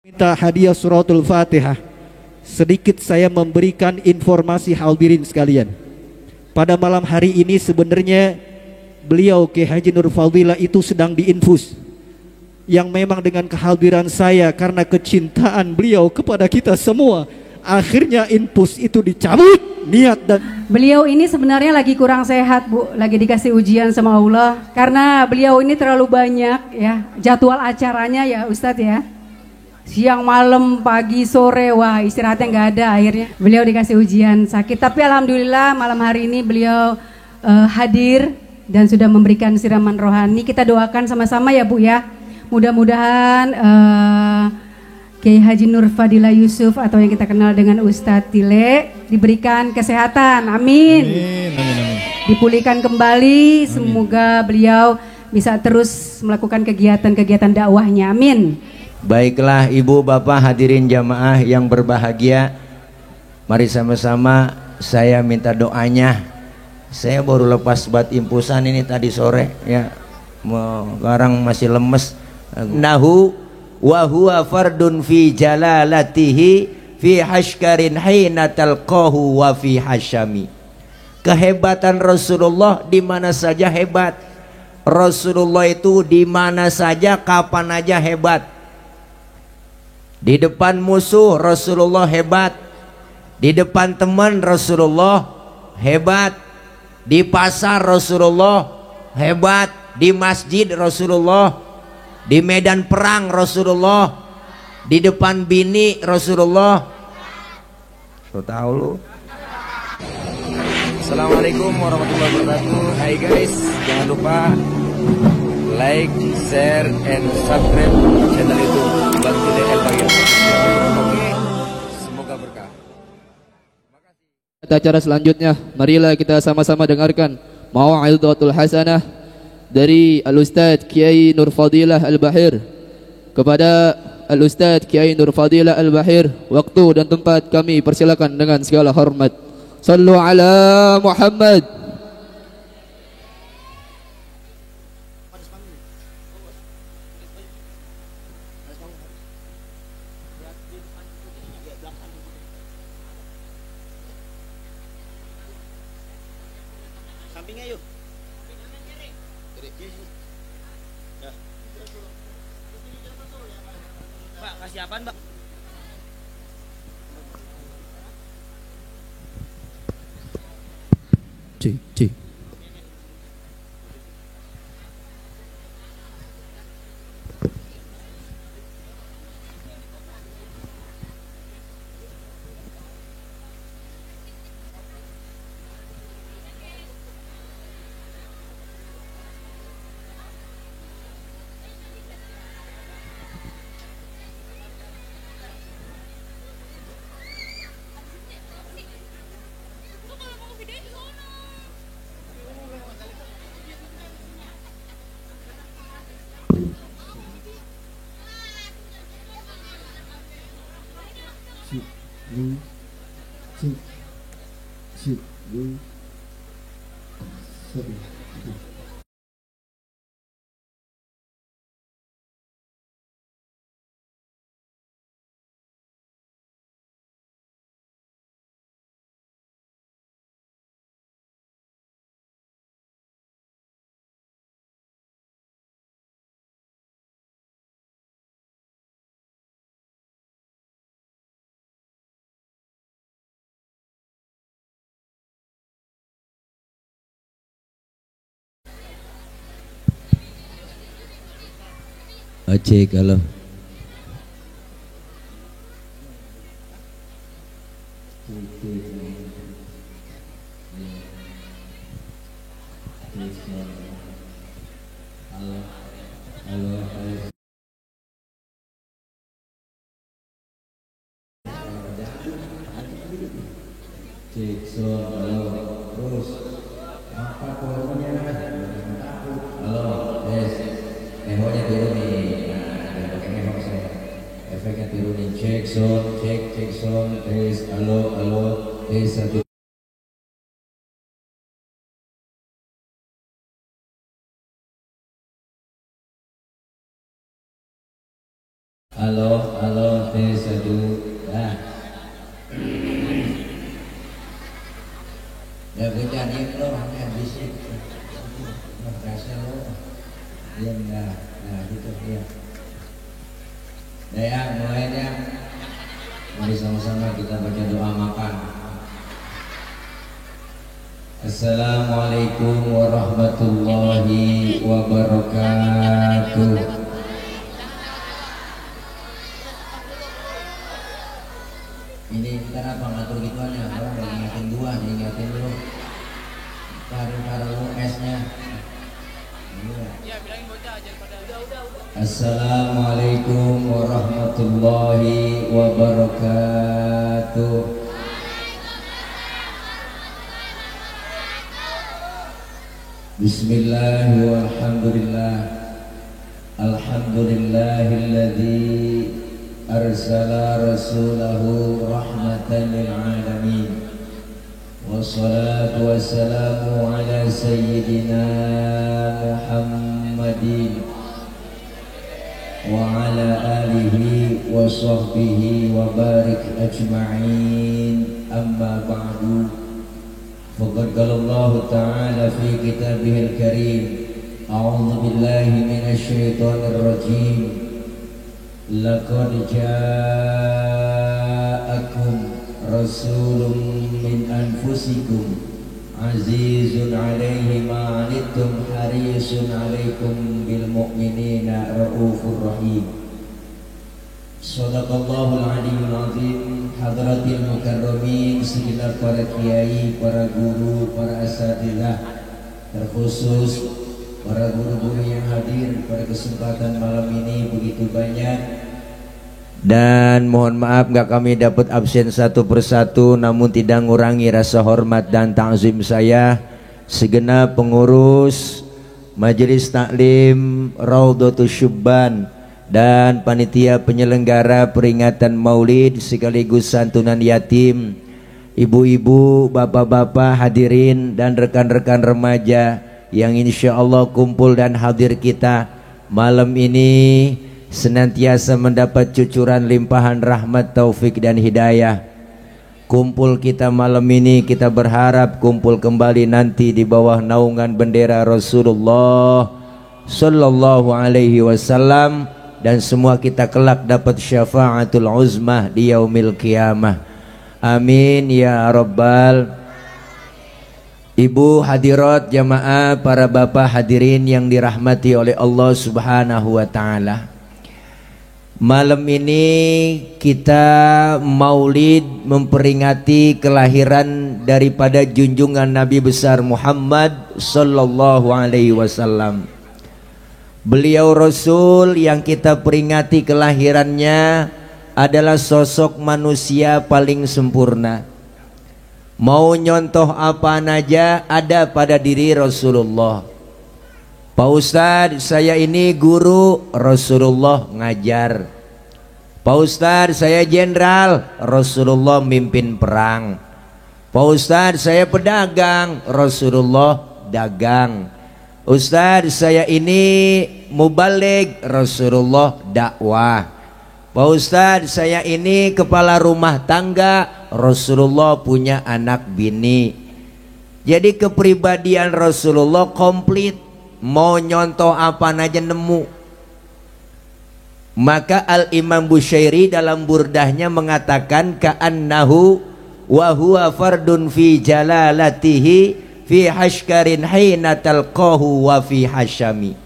Minta hadiah suratul Fatihah. Sedikit saya memberikan informasi hadirin sekalian. Pada malam hari ini sebenarnya beliau Kiai Haji Nur Fadilah itu sedang diinfus. Yang memang dengan kehadiran saya karena kecintaan beliau kepada kita semua, akhirnya infus itu dicabut niat dan beliau ini sebenarnya lagi kurang sehat, Bu, lagi dikasih ujian sama Allah karena beliau ini terlalu banyak ya jadwal acaranya ya Ustadz ya. Siang malam pagi sore, wah istirahatnya nggak ada, akhirnya beliau dikasih ujian sakit, tapi alhamdulillah malam hari ini beliau hadir dan sudah memberikan siraman rohani. Kita doakan sama-sama ya Bu ya, mudah-mudahan Kiai Haji Nur Fadilah Yusuf atau yang kita kenal dengan Ustadz Tile diberikan kesehatan, amin. Amin, amin, amin. Dipulihkan kembali, amin. Semoga beliau bisa terus melakukan kegiatan-kegiatan dakwahnya, amin. Baiklah ibu bapak hadirin jamaah yang berbahagia, mari sama-sama saya minta doanya. Saya baru lepas bat impusan ini tadi sore ya, sekarang masih lemes. Nahu wa huwa fardun fi jalalatihi fi hashkarin hina talqahu wa fi hashami. Kehebatan Rasulullah di mana saja hebat. Rasulullah itu di mana saja kapan aja hebat. Di depan musuh Rasulullah hebat, di depan teman Rasulullah hebat, di pasar Rasulullah hebat, di masjid Rasulullah, di medan perang Rasulullah, di depan bini Rasulullah. So tahu lu. Assalamualaikum warahmatullahi wabarakatuh. Hai guys, jangan lupa like, share, and subscribe channel YouTube Bang Tile El Bagir. Oke, semoga berkah. Acara selanjutnya, marilah kita sama-sama dengarkan Mau'izatul Hasanah dari Al-Ustadz Kiai Nur Fadilah Al-Bahir kepada Al-Ustadz Kiai Nur Fadilah Al-Bahir. Waktu dan tempat kami persilakan dengan segala hormat. Sallu ala Muhammad. Sampingnya yuk. Pak, kasih apaan, Pak? Cik. Oke kalau terus apa pokoknya halo yes ehonya turun nih, nah pakai eho saya efeknya turunin cek sound tes halo tes satu. Halo tes satu. Dah. Ya beda nih lo, hanya bisik. Merasa lo, dia enggak, nah gitu ya. Ya, mulainya. Mari sama-sama kita baca doa makan. Assalamualaikum warahmatullahi wabarakatuh. Ini ntar apa ngatur gituannya? Orang udah ngingetin gua, nih ngingetin lu. Taruh lu esnya. Assalamualaikum warahmatullahi wabarakatuh. Bismillah walhamdulillah. Alhamdulillahilladzi arsala rasulahu rahmatan lil alamin. Wassalatu wassalamu ala sayyidina Muhammadin wa ala alihi wa sahbihi wa barik ajma'in. Amma ba'du. Faqad qala Allah Ta'ala fi kitabihil karim. A'udzu billahi minasy syaithanir rajim. Laqad ja'akum rasulun min anfusikum azizun 'alaihi ma 'anittum harisun 'alaikum bil mu'minina raufur rahim. Shadaqallahul aliyyul azim. Hadratil mukarramin, segenap para kiai, para guru, para asatidzah, terkhusus para guru-guru yang hadir pada kesempatan malam ini begitu banyak. Dan mohon maaf gak kami dapat absen satu persatu, namun tidak mengurangi rasa hormat dan ta'zim saya segenap pengurus Majelis Taklim Raudhatus Syubban dan panitia penyelenggara peringatan Maulid sekaligus santunan yatim, ibu-ibu, bapak-bapak, hadirin dan rekan-rekan remaja yang insya Allah kumpul dan hadir kita malam ini senantiasa mendapat cucuran limpahan rahmat, taufik dan hidayah. Kumpul kita malam ini kita berharap kumpul kembali nanti di bawah naungan bendera Rasulullah Sallallahu Alaihi Wasallam, dan semua kita kelak dapat syafaatul uzmah di yaumil qiyamah. Amin ya rabbal. Ibu hadirat jamaah, para bapak hadirin yang dirahmati oleh Allah Subhanahu wa taala. Malam ini kita maulid memperingati kelahiran daripada junjungan Nabi besar Muhammad sallallahu alaihi wasallam. Beliau Rasul yang kita peringati kelahirannya adalah sosok manusia paling sempurna. Mau nyontoh apa aja ada pada diri Rasulullah. Pak Ustadz, saya ini guru, Rasulullah ngajar. Pak Ustadz, saya jenderal, Rasulullah mimpin perang. Pak Ustadz, saya pedagang, Rasulullah dagang. Ustadz, saya ini mubaligh, Rasulullah dakwah. Pak Ustadz, saya ini kepala rumah tangga, Rasulullah punya anak bini. Jadi kepribadian Rasulullah komplit, mau nyontoh apa aja nemu. Maka Al-Imam Bushairi dalam burdahnya mengatakan ka'annahu wa huwa fardun fi jalalatihi fi hashkarin hina talqahu wa fi hashami.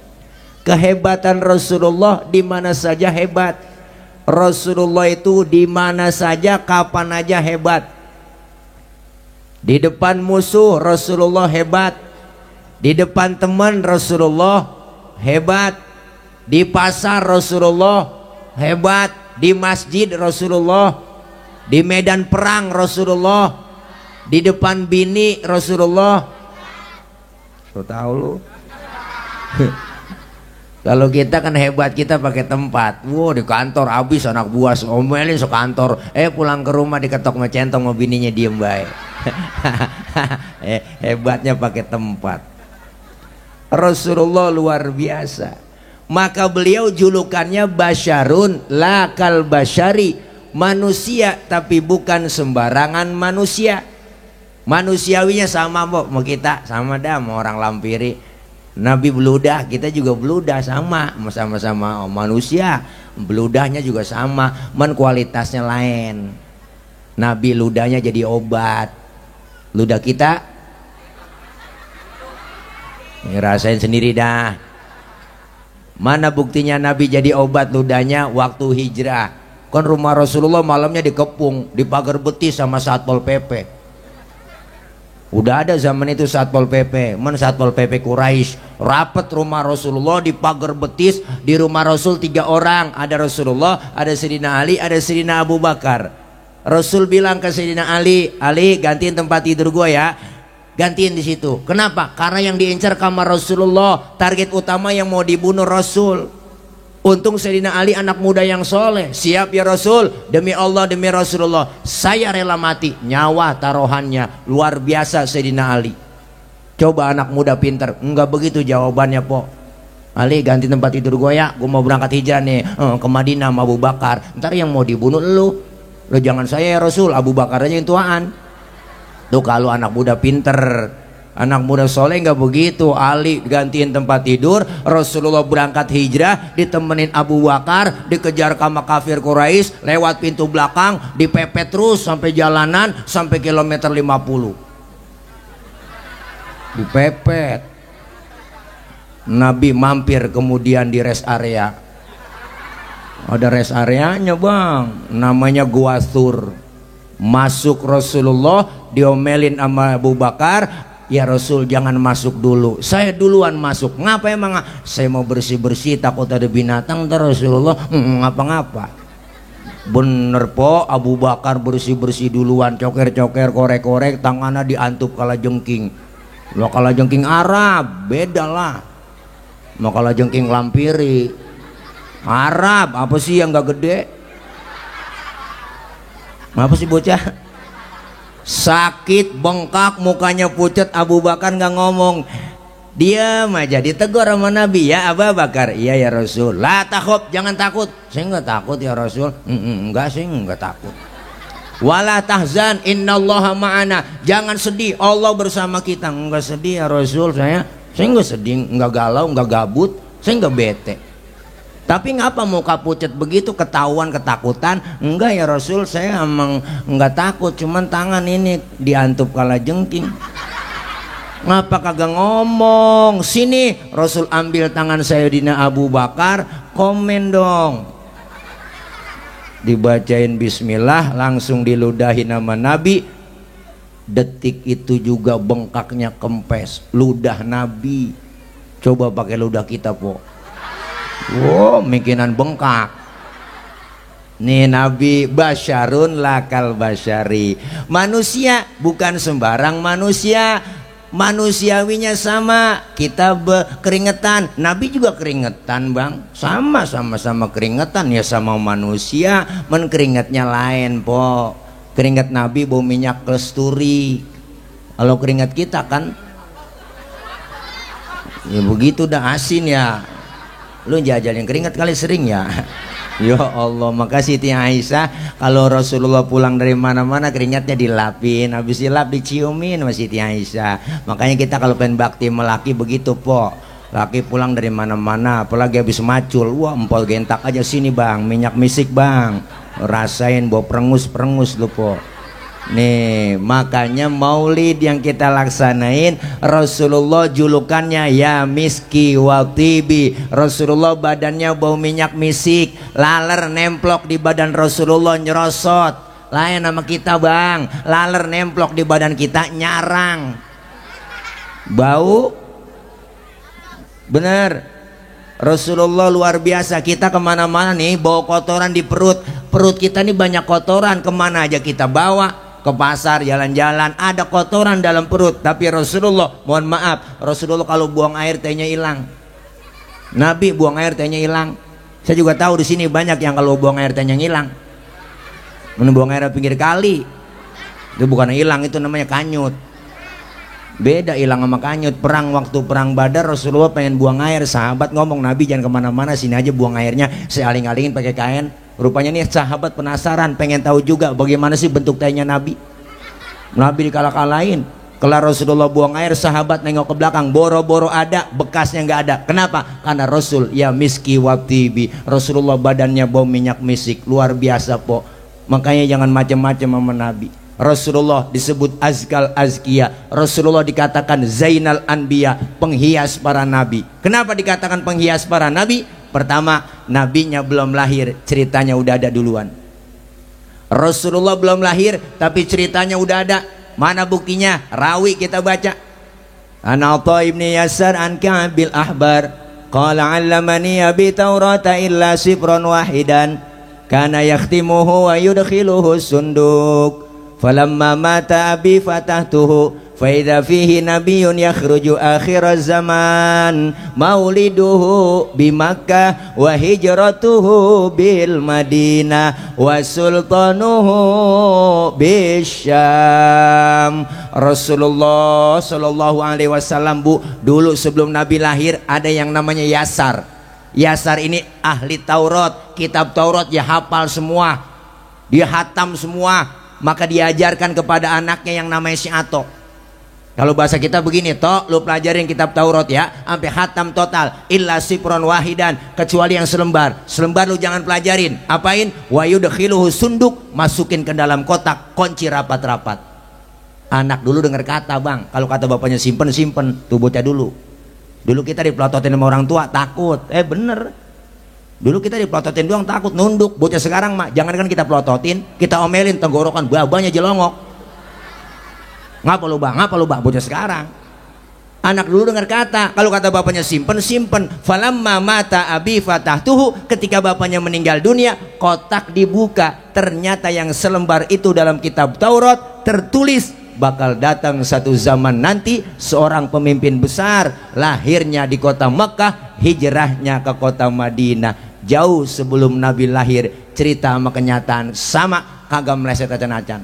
Kehebatan Rasulullah di mana saja hebat. Rasulullah itu di mana saja kapan aja hebat. Di depan musuh Rasulullah hebat. Di depan teman Rasulullah hebat. Di pasar Rasulullah hebat. Di masjid Rasulullah. Di medan perang Rasulullah. Di depan bini Rasulullah. So tahu lu. Kalau kita kan hebat, kita pakai tempat. Wow, di kantor habis anak buah omelin sekantor. Pulang ke rumah diketok sama centong sama bininya diem baik. Hebatnya pakai tempat. Rasulullah luar biasa. Maka beliau julukannya basyarun lakal basyari, manusia tapi bukan sembarangan manusia. Manusiawinya sama mau kita sama dah, mau orang lampiri. Nabi beludah, kita juga beludah sama-sama manusia. Beludahnya juga sama, kualitasnya lain. Nabi ludahnya jadi obat, ludah kita ngerasain sendiri dah. Mana buktinya Nabi jadi obat ludahnya? Waktu hijrah kan rumah Rasulullah malamnya dikepung, dipagar betis sama Satpol PP. Udah ada zaman itu Satpol PP, Satpol PP Quraisy rapet rumah Rasulullah dipagar betis. Di rumah Rasul 3 orang, ada Rasulullah, ada Sayyidina Ali, ada Sayyidina Abu Bakar. Rasul bilang ke Sayyidina Ali, Ali gantiin tempat tidur gua ya, gantiin di situ. Kenapa? Karena yang diincar kamar Rasulullah, target utama yang mau dibunuh Rasul. Untung Sayyidina Ali anak muda yang soleh, siap ya Rasul, demi Allah demi Rasulullah saya rela mati, nyawa taruhannya. Luar biasa Sayyidina Ali. Coba anak muda pinter, enggak begitu jawabannya po. Ali ganti tempat tidur gue ya, gue mau berangkat hijrah nih ke Madinah sama Abu Bakar. Ntar yang mau dibunuh lu jangan saya ya Rasul, Abu Bakar aja yang tuaan. Tuh kalau anak muda pinter. Anak muda soleh nggak begitu. Ali gantiin tempat tidur, Rasulullah berangkat hijrah ditemenin Abu Bakar, dikejar sama kafir Quraisy lewat pintu belakang, dipepet terus sampai jalanan, sampai kilometer 50 dipepet. Nabi mampir kemudian di rest area, ada rest areanya bang, namanya Gua Thur. Masuk Rasulullah, diomelin sama Abu Bakar, ya Rasul jangan masuk dulu, saya duluan masuk. Ngapa emang? Saya mau bersih-bersih, takut ada binatang. Ntar Rasulullah ngapa-ngapa. Bener po, Abu Bakar bersih-bersih duluan, coker-coker, korek-korek, tangannya diantup kalajengking. Lo kalajengking Arab beda lah, mau kalajengking lampiri Arab apa sih yang gak gede? Apa sih bocah? Sakit, bengkak, mukanya pucat. Abu Bakar nggak ngomong, diam aja. Ditegur sama Nabi, ya Abu Bakar, iya ya Rasul. La takhuf, jangan takut. Saya nggak takut ya Rasul. Enggak sih, nggak takut. Wala tahzan, innallaha ma'ana. Jangan sedih, Allah bersama kita. Enggak sedih ya Rasul, saya nggak sedih, nggak galau, nggak gabut, saya nggak bete. Tapi ngapa muka pucat begitu, ketahuan ketakutan? Enggak ya Rasul, saya emang enggak takut, cuman tangan ini diantup kalajengking. Ngapa kagak ngomong? Sini, Rasul ambil tangan Sayyidina Abu Bakar, komen dong. Dibacain bismillah, langsung diludahin nama Nabi. Detik itu juga bengkaknya kempes, ludah Nabi. Coba pakai ludah kita po. Wow, mikinan bengkak. Nih Nabi basyarun lakal basyari, manusia bukan sembarang manusia. Manusiawinya sama. Kita keringetan, Nabi juga keringetan bang, sama keringetan ya, sama manusia. Keringetnya lain po. Keringet Nabi bau minyak kasturi. Kalau keringet kita kan ya begitu, dah asin ya. Lu jajalin keringat kali sering ya. Ya Allah, makasih Siti Aisyah. Kalau Rasulullah pulang dari mana-mana keringatnya dilapin, habis dilap diciumin sama Siti Aisyah. Makanya kita kalau pengen bakti sama laki begitu po. Laki pulang dari mana-mana, apalagi habis macul, wah empol gentak aja, sini bang, minyak misik bang, rasain bau perengus lu po. Nih makanya maulid yang kita laksanain, Rasulullah julukannya ya miski wa tibi. Rasulullah badannya bau minyak misik, laler nemplok di badan Rasulullah nyerosot. Lain nama kita bang, laler nemplok di badan kita nyarang, bau. Bener, Rasulullah luar biasa. Kita kemana-mana nih bawa kotoran di perut. Perut kita nih banyak kotoran, kemana aja kita bawa. Ke pasar, jalan-jalan, ada kotoran dalam perut. Tapi Rasulullah, mohon maaf, Rasulullah kalau buang air tehnya hilang. Nabi buang air tehnya hilang. Saya juga tahu di sini banyak yang kalau buang air tehnya hilang. Buang air di pinggir kali, itu bukan hilang, itu namanya kanyut. Beda hilang sama kanyut. Waktu perang Badar Rasulullah pengen buang air, sahabat ngomong, Nabi jangan kemana-mana, sini aja buang airnya, saya aling-alingin pakai kain. Rupanya nih sahabat penasaran, pengen tahu juga bagaimana sih bentuk tainya Nabi. Nabi dikalah-kalahin. Kelar Rasulullah buang air, sahabat nengok ke belakang, boro-boro ada, bekasnya nggak ada. Kenapa? Karena Rasul ya miski watibi, Rasulullah badannya bau minyak misik, luar biasa po. Makanya jangan macam-macam sama Nabi. Rasulullah disebut azkal azkia, Rasulullah dikatakan zainal anbiya, penghias para nabi. Kenapa dikatakan penghias para nabi? Pertama, nabinya belum lahir, ceritanya udah ada duluan. Rasulullah belum lahir tapi ceritanya udah ada. Mana buktinya? Rawi kita baca. An Atha ibni Yasar an Ka'bil Ahbar qala 'allamani abi Taurata illa sifran wahidan kana yakhtimuhu wa yudkhiluhu sunduk. Falamma mata abi fatahtuhu fa idza fihi nabiyyun yakhruju akhir zaman mauliduhu bi Makkah wa hijratuhu bil Madinah wa sultanuhu bisyam. Rasulullah sallallahu alaihi wasallam Bu, dulu sebelum Nabi lahir ada yang namanya Yasar. Yasar ini ahli Taurat, kitab Taurat dia hafal semua, dia hatam semua. Maka diajarkan kepada anaknya yang namanya si Ato. Kalau bahasa kita begini, Tok, lu pelajarin kitab Taurat ya, sampai hatam total, illa sifron wahidan, kecuali yang selembar. Selembar lu jangan pelajarin. Apain? Wa yudkhiluhu sunduk, masukin ke dalam kotak, kunci rapat-rapat. Anak dulu dengar kata, Bang. Kalau kata bapaknya simpen, tuh bocah dulu. Dulu kita dipelototin sama orang tua, takut. Bener. Dulu kita dipelototin doang takut, nunduk. Bocah sekarang mah jangankan kita pelototin, kita omelin, tenggorokan babanya jelongok. Ngapa lu bang? Bocah sekarang. Anak dulu dengar kata, kalau kata bapaknya simpen. Falamma mata abi fatahtuhu, ketika bapaknya meninggal dunia, kotak dibuka. Ternyata yang selembar itu dalam kitab Taurat tertulis bakal datang satu zaman nanti seorang pemimpin besar, lahirnya di kota Mekah, hijrahnya ke kota Madinah. Jauh sebelum Nabi lahir, cerita sama kenyataan sama, kagak meleset acan-acan.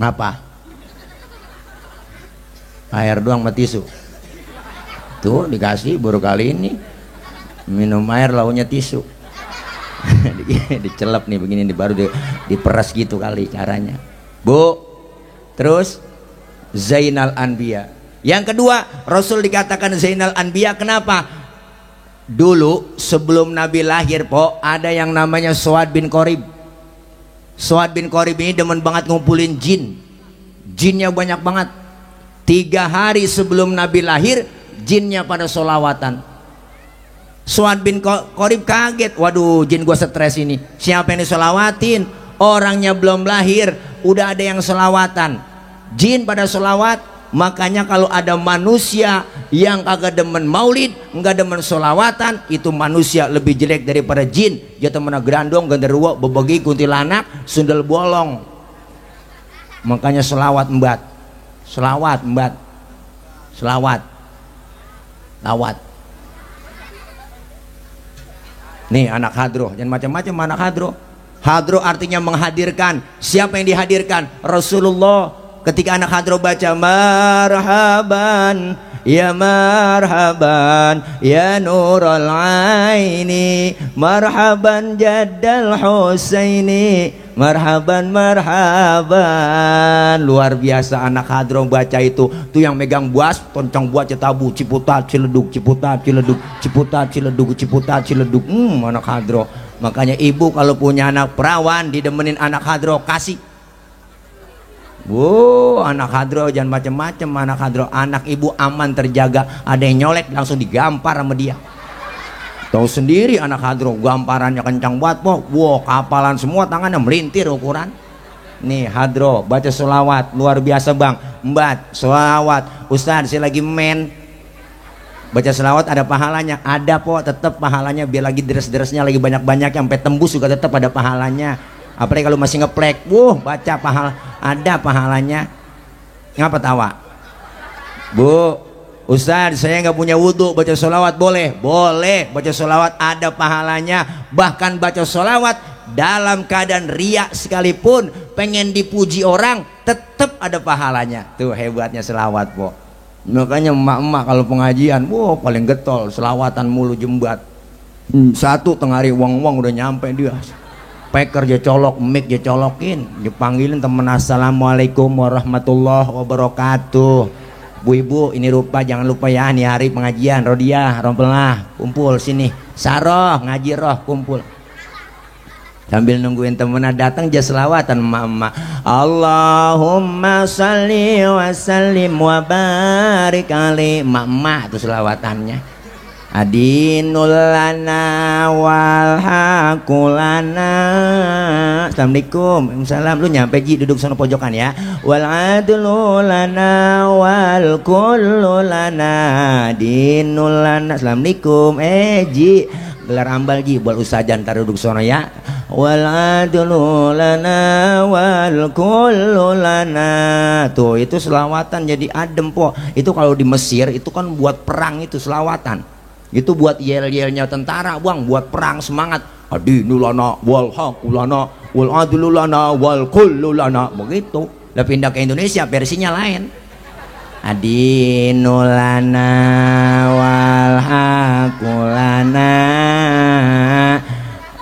Ngapa? Air doang sama tisu. Tuh dikasih baru kali ini minum air launya tisu. Dicelep nih begini nih, baru diperas gitu kali caranya. Bu, terus Zainal Anbiya. Yang kedua, Rasul dikatakan Zainal Anbiya. Kenapa? Dulu sebelum Nabi lahir po, ada yang namanya Suad bin Qorib. Suad bin Qorib ini demen banget ngumpulin jin. Jinnya banyak banget. 3 hari sebelum Nabi lahir, jinnya pada solawatan. Suad bin Qorib kaget, waduh jin gua stres ini, siapa yang disolawatin? Orangnya belum lahir udah ada yang solawatan. Jin pada solawat. Makanya kalau ada manusia yang kagak demen maulid, enggak demen solawatan, itu manusia lebih jelek daripada jin. Dia temennya gerandong, genderuwo, bebegi, kuntilanak, sundel bolong. Makanya solawat embat, solawat embat, solawat lawat. Nih anak hadroh, jangan macam-macam anak hadroh. Hadroh artinya menghadirkan. Siapa yang dihadirkan? Rasulullah. Ketika anak hadroh baca marhaban ya marhaban ya nurul aini marhaban jaddal husaini marhaban marhaban, luar biasa anak hadroh baca itu. Tuh yang megang buas toncong buat cetabu ciputat ciledug ciputat ciledug ciputat ciledug ciputat ciledug. Anak hadroh. Makanya ibu kalau punya anak perawan didemenin anak hadroh kasih. Anak hadroh jangan macem-macem. Anak hadroh, anak ibu aman terjaga. Ada yang nyolek langsung digampar sama dia. Tahu sendiri anak hadroh gamparannya kencang banget po. Kapalan semua, tangannya melintir ukuran. Nih hadroh baca sholawat luar biasa bang. Mbak sholawat, Ustaz saya lagi baca sholawat ada pahalanya. Ada po, tetap pahalanya. Biar lagi deres-deresnya lagi banyak-banyak sampai tembus juga tetap ada pahalanya. Apalagi kalau masih ngeplek, baca ada pahalanya. Ngapa tawa? Bu, Ustaz saya nggak punya wudhu, baca sholawat boleh? Boleh, baca sholawat ada pahalanya. Bahkan baca sholawat dalam keadaan riak sekalipun, pengen dipuji orang, tetap ada pahalanya. Tuh hebatnya selawat, po. Makanya emak-emak kalau pengajian, wah paling getol, selawatan mulu jembat. Satu tengah hari wong-wong udah nyampe dia. Peker dia colok, mic dia colokin, dipanggilin temen, assalamualaikum warahmatullahi wabarakatuh. Bu ibu, ini rupa jangan lupa ya, nih hari pengajian, Rodiah, Rompelah, kumpul sini. Saroh, ngaji roh, kumpul. Sambil nungguin temennya datang, dia selawatan emak-emak. Allahumma salli wa sallim wa barik alaihi. Emak-emak tuh selawatannya. Adinul lana wal hakulana. Assalamualaikum. Waalaikumsalam. Lu nyampe Ji, duduk sana pojokan ya. Wal adlu lana wal kullu lana dinul lana. Assalamualaikum. Ji, gelar ambal Ji, buat usajan, ntar duduk sana ya. Wal adlu lana wal kullu lana. Tuh itu selawatan jadi adem, po. Itu kalau di Mesir itu kan buat perang, itu selawatan. Itu buat yel-yelnya tentara, Bang, buat perang semangat. Adinulana wal hakulana wal adlulana wal kullulana, begitu. Lah pindah ke Indonesia versinya lain. Adinulana wal hakulana.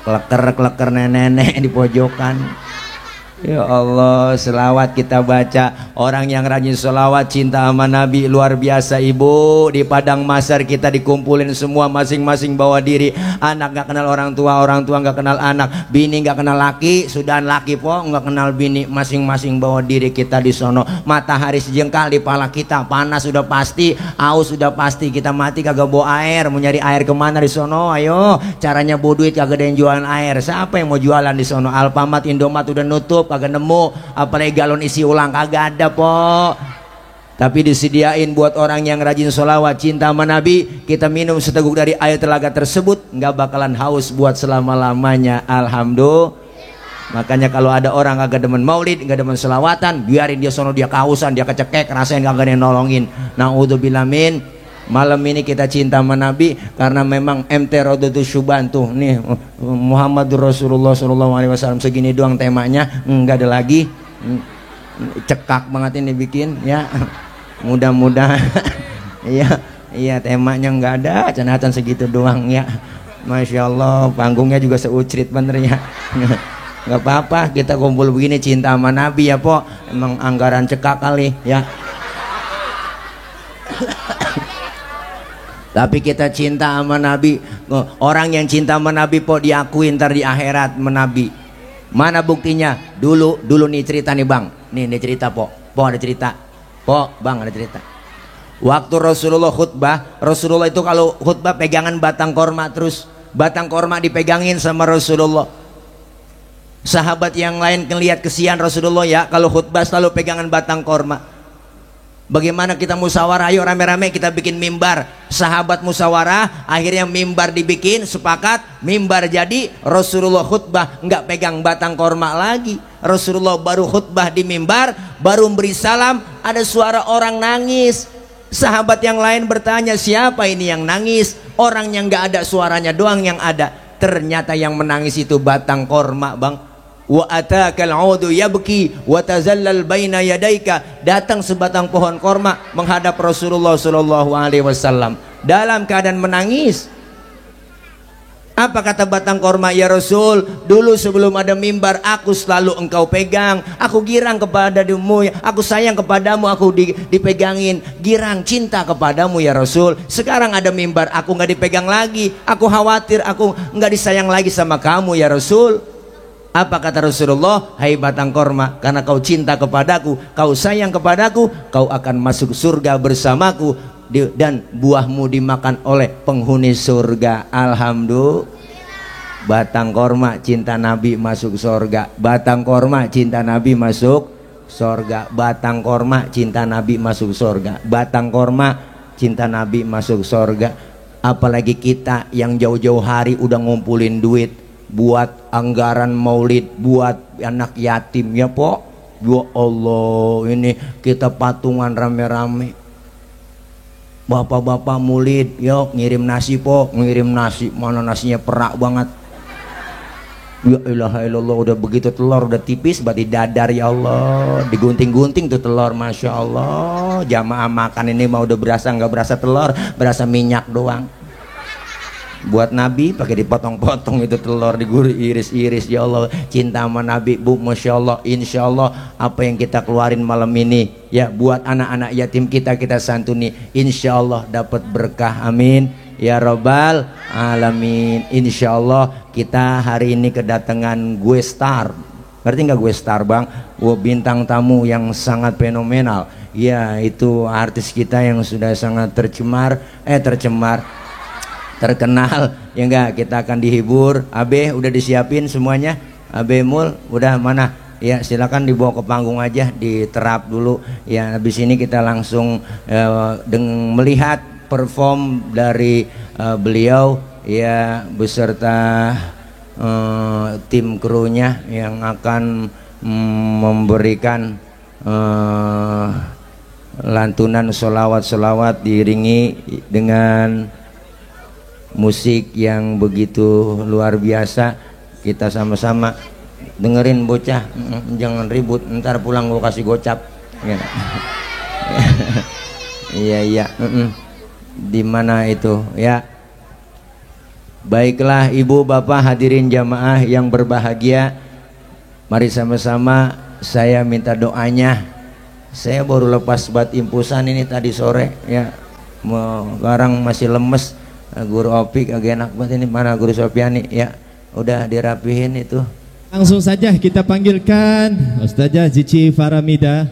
Kleker-kleker nenek di pojokan. Ya Allah, selawat kita baca. Orang yang rajin selawat, cinta sama Nabi, luar biasa ibu. Di padang mahsyar kita dikumpulin semua, masing-masing bawa diri. Anak gak kenal orang tua gak kenal anak. Bini gak kenal laki, sudah laki po gak kenal bini. Masing-masing bawa diri kita di sono. Matahari sejengkal di pala kita, panas sudah pasti, aus sudah pasti. Kita mati kagak bawa air, mau nyari air kemana di sono? Ayo, caranya bawa duit, kagak ada yang jualan air. Siapa yang mau jualan di sono? Alfamart, Indomaret udah nutup, kagak nemu. Apalagi galon isi ulang kagak ada, po. Tapi disediain buat orang yang rajin sholawat, cinta sama Nabi. Kita minum seteguk dari air telaga tersebut, nggak bakalan haus buat selama-lamanya. Alhamdulillah. Makanya kalau ada orang kagak demen maulid, nggak demen sholawatan, biarin dia sono, dia kehausan, dia kecekek, rasain kagak ada yang nolongin. Naudzubillah min. Malam ini kita cinta sama Nabi karena memang MT Rodotus Syuban tuh nih, Muhammadur Rasulullah SAW, segini doang temanya, nggak ada lagi. Cekak banget ini bikin ya. Mudah-mudahan iya temanya nggak ada, cenatan segitu doang ya. Masya Allah, panggungnya juga seucrit bener ya. Nggak apa-apa, kita kumpul begini cinta sama Nabi ya, po. Emang anggaran cekak kali ya. Tapi kita cinta sama Nabi. Orang yang cinta sama Nabi, po, diakui ntar di akhirat menabi. Mana buktinya? Dulu nih cerita nih, Bang. Nih cerita, po. Po ada cerita. Po, Bang ada cerita. Waktu Rasulullah khutbah, Rasulullah itu kalau khutbah pegangan batang korma terus. Batang korma dipegangin sama Rasulullah. Sahabat yang lain ngelihat kesian Rasulullah ya, kalau khutbah selalu pegangan batang korma. Bagaimana kita musyawarah? Ayo rame-rame kita bikin mimbar. Sahabat musyawarah, akhirnya mimbar dibikin, sepakat, mimbar jadi. Rasulullah khutbah nggak pegang batang korma lagi. Rasulullah baru khutbah di mimbar, baru beri salam, ada suara orang nangis. Sahabat yang lain bertanya, siapa ini yang nangis? Orang yang nggak ada suaranya doang yang ada. Ternyata yang menangis itu batang korma, Bang. Wa atakal 'udu yabki wa tazallal baina yadaika. Datang sebatang pohon korma menghadap Rasulullah sallallahu alaihi wasallam dalam keadaan menangis. Apa kata batang korma? Ya Rasul, dulu sebelum ada mimbar aku selalu engkau pegang, aku girang kepadamu, aku sayang kepadamu, aku dipegangin, girang cinta kepadamu ya Rasul. Sekarang ada mimbar aku nggak dipegang lagi, aku khawatir aku nggak disayang lagi sama kamu ya Rasul. Apa kata Rasulullah? Hai batang korma, karena kau cinta kepadaku, kau sayang kepadaku, kau akan masuk surga bersamaku, dan buahmu dimakan oleh penghuni surga. Alhamdulillah. Batang korma cinta Nabi masuk surga. Batang korma cinta Nabi masuk surga. Batang korma cinta Nabi masuk surga. Batang korma cinta Nabi masuk surga. Apalagi kita yang jauh-jauh hari udah ngumpulin duit buat anggaran maulid, buat anak yatim ya, po. Ya Allah, ini kita patungan rame-rame. Bapak-bapak mulid, yuk ngirim nasi, po. Ngirim nasi, mana nasinya perak banget. Ya ilaha illallah, udah begitu telur udah tipis berarti dadar ya Allah, digunting-gunting tuh telur, masya Allah. Jamaah makan ini mah udah berasa nggak berasa telur, berasa minyak doang. Buat Nabi pakai dipotong-potong itu telur, digurih iris-iris. Ya Allah, cinta sama Nabi Bu, masya Allah. Insya Allah apa yang kita keluarin malam ini ya buat anak-anak yatim kita santuni, insya Allah dapat berkah, amin ya robbal alamin. Insya Allah kita hari ini kedatangan gue star, ngerti nggak gue star bang? Wah, bintang tamu yang sangat fenomenal ya, itu artis kita yang sudah sangat terkenal ya enggak. Kita akan dihibur. Abe udah disiapin semuanya? Abe Mul udah mana? Ya silakan dibawa ke panggung aja, diterap dulu ya. Habis ini kita langsung melihat perform dari beliau ya beserta tim krunya yang akan memberikan lantunan solawat diiringi dengan musik yang begitu luar biasa. Kita sama-sama dengerin bocah, jangan ribut, ntar pulang gua kasih gocap ya. Iya di mana itu ya. Baiklah ibu bapak hadirin jamaah yang berbahagia, mari sama-sama saya minta doanya. Saya baru lepas bat impusan ini tadi sore ya, sekarang masih lemes. Guru Opik agak enak banget ini. Mana Guru Sopiani ya, udah dirapihin itu. Langsung saja kita panggilkan Ustazah Cici Faramida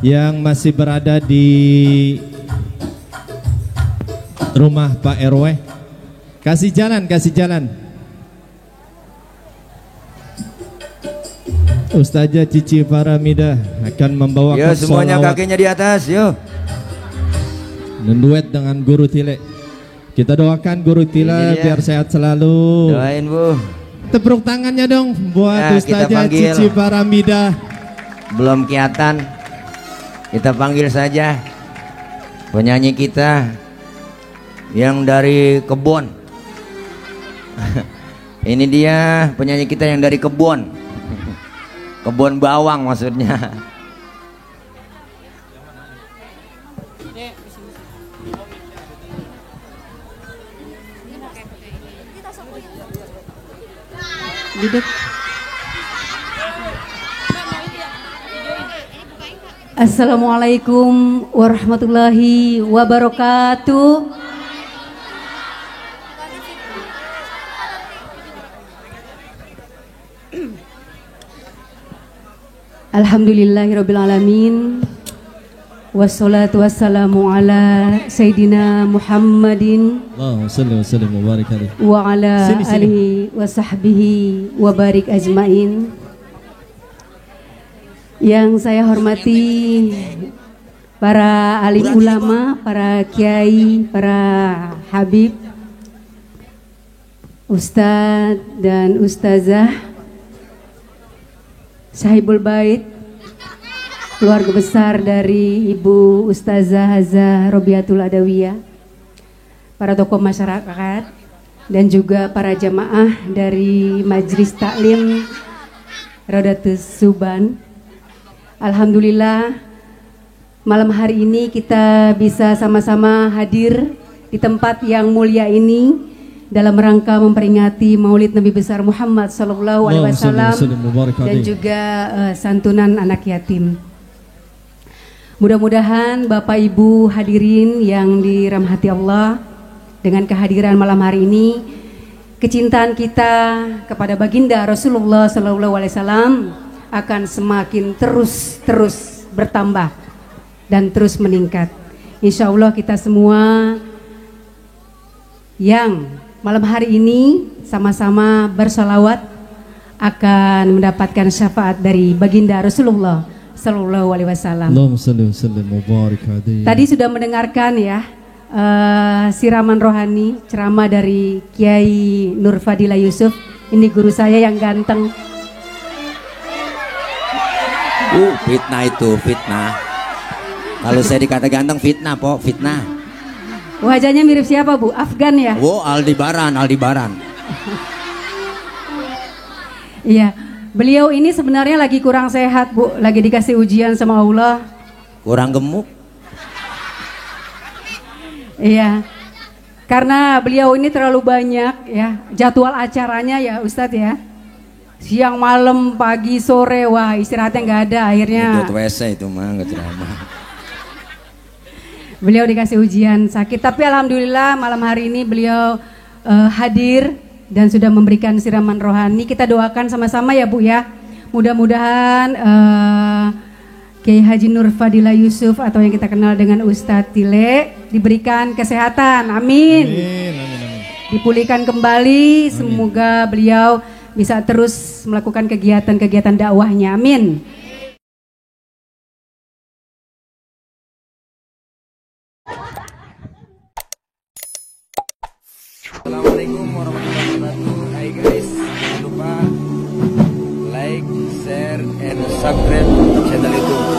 yang masih berada di rumah Pak RW. Kasih jalan. Ustazah Cici Faramida akan membawakan yo semuanya sholawat. kakinya di atas yo. Menduet dengan Guru Tile. Kita doakan Guru Tile biar sehat selalu. Doain Bu. Tepuk tangannya dong buat Ustazah Cici Faramida. Belum kelihatan, kita panggil saja penyanyi kita yang dari kebun. Ini dia penyanyi kita yang dari kebun bawang maksudnya. Assalamualaikum warahmatullahi wabarakatuh. Alhamdulillahirabbil alamin. Wassalatu wassalamu ala Sayyidina Muhammadin Allahumma salli wa sallim wa barik alaihi wa ala alihi wa sahbihi wa barik ajmain. Yang saya hormati para alim ulama, para kiai, para habib, ustadz dan ustazah, sahibul bait, keluarga besar dari Ibu Ustazah Hazah Robiatul Adawiyah, para tokoh masyarakat, dan juga para jamaah dari Majelis Taklim Rodatus Suban. Alhamdulillah malam hari ini kita bisa sama-sama hadir di tempat yang mulia ini dalam rangka memperingati Maulid Nabi besar Muhammad sallallahu alaihi wasallam dan juga santunan anak yatim. Mudah-mudahan Bapak Ibu hadirin yang dirahmati Allah, dengan kehadiran malam hari ini, kecintaan kita kepada baginda Rasulullah sallallahu alaihi wasallam akan semakin terus bertambah dan terus meningkat. Insya Allah kita semua yang malam hari ini sama-sama bersalawat akan mendapatkan syafaat dari baginda Rasulullah sallallahu alaihi wasallam. Tadi sudah mendengarkan ya siraman rohani ceramah dari Kiai Nur Fadila Yusuf. Ini guru saya yang ganteng. Fitnah itu, fitnah. Kalau saya dikata ganteng fitnah, po, fitnah. Wajahnya mirip siapa Bu? Afgan ya? Aldibaran. Iya, beliau ini sebenarnya lagi kurang sehat Bu, lagi dikasih ujian sama Allah. Kurang gemuk. Iya, karena beliau ini terlalu banyak ya jadwal acaranya ya Ustadz ya. Siang, malam, pagi, sore, wah istirahatnya nggak ada akhirnya. Itu WC itu mah nggak drama. Beliau dikasih ujian sakit, tapi alhamdulillah malam hari ini beliau hadir dan sudah memberikan siraman rohani. Kita doakan sama-sama ya Bu ya. Mudah-mudahan Kiai Haji Nur Fadilah Yusuf atau yang kita kenal dengan Ustadz Tile diberikan kesehatan. Amin. Amin, amin, amin. Dipulihkan kembali. Semoga beliau bisa terus melakukan kegiatan-kegiatan dakwahnya. Amin. Assalamualaikum warahmatullahi wabarakatuh. Hai guys, jangan lupa like, share, and subscribe channel YouTube.